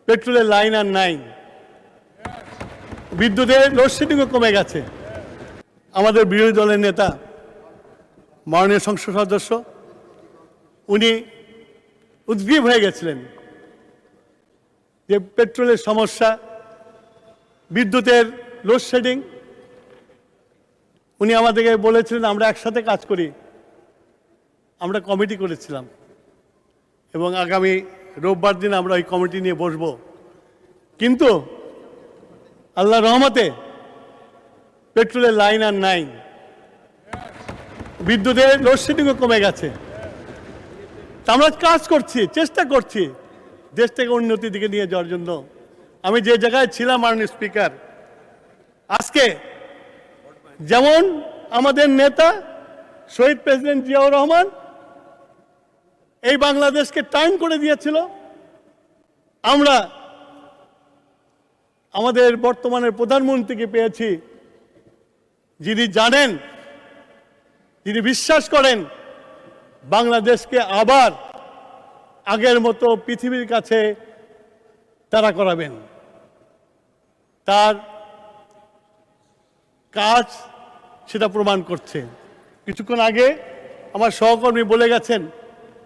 পেট্রোলের লাইন আর নাই, বিদ্যুতের লোডশেডিংও কমে গেছে। আমাদের বিরোধী দলের নেতা মাননীয় সংসদ সদস্য উনি উদ্গ্রীব হয়ে গেছিলেন যে পেট্রোলের সমস্যা, বিদ্যুতের লোডশেডিং। উনি আমাদেরকে বলেছিলেন আমরা একসাথে কাজ করি। আমরা কমিটি করেছিলাম এবং আগামী রোববার দিন আমরা ওই কমিটি নিয়ে বসব। কিন্তু আল্লাহর রহমতে পেট্রোলের লাইন আর নাই, বিদ্যুতের লোডশেডিংও কমে গেছে। তা আমরা কাজ করছি, চেষ্টা করছি দেশটাকে উন্নতির দিকে নিয়ে যাওয়ার জন্য। আমি যে জায়গায় ছিলাম মাননীয় স্পিকার, আজকে যেমন আমাদের নেতা শহীদ প্রেসিডেন্ট জিয়াউর রহমান এই বাংলাদেশকে টার্ন করে দিয়েছিল, আমরা আমাদের বর্তমানের প্রধানমন্ত্রীকে পেয়েছি যিনি জানেন, যিনি বিশ্বাস করেন বাংলাদেশকে আবার আগের মতো পৃথিবীর কাছে তারা করাবেন। তার কাজ সেটা প্রমাণ করছে। কিছুক্ষণ আগে আমার সহকর্মী বলে গেছেন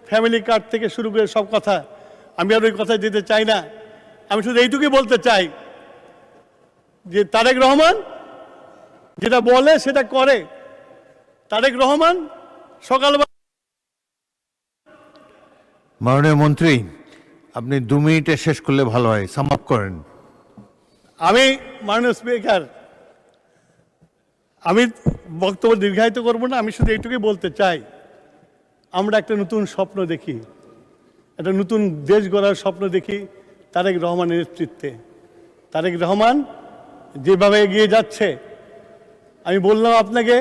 ফ্যামিলি কার্ড থেকে শুরু করে সব কথা, আমি আর ওই কথায় যেতে চাই না। আমি শুধু এইটুকুই বলতে চাই যে তারেক রহমান যেটা বলে সেটা করে। তারেক রহমান সকালবেলা। মাননীয় মন্ত্রী, আপনি 2 মিনিটে শেষ করলে ভালো হয়, সাম আপ করেন। আমি মাননীয় স্পিকার, আমি বক্তব্য দীর্ঘায়িত করব না। আমি শুধু এইটুকুই বলতে চাই, আমরা একটা নতুন স্বপ্ন দেখি, একটা নতুন দেশ গড়ার স্বপ্ন দেখি তারেক রহমানের নেতৃত্বে। তারেক রহমান যেভাবে এগিয়ে যাচ্ছে, আমি বললাম আপনাকে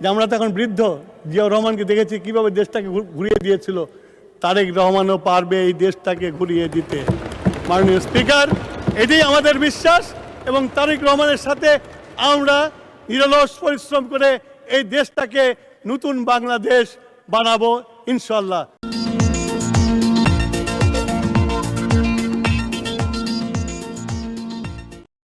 যে আমরা তো এখন বৃদ্ধ। জিয়াউর রহমানকে দেখেছি কিভাবে দেশটাকে ঘুরিয়ে দিয়েছিল, তারেক রহমানও পারবে এই দেশটাকে ঘুরিয়ে দিতে। মাননীয় স্পিকার, এটাই আমাদের বিশ্বাস এবং তারেক রহমানের সাথে আমরা নিরলস পরিশ্রম করে এই দেশটাকে নতুন বাংলাদেশ বানাবো ইনশাআল্লাহ।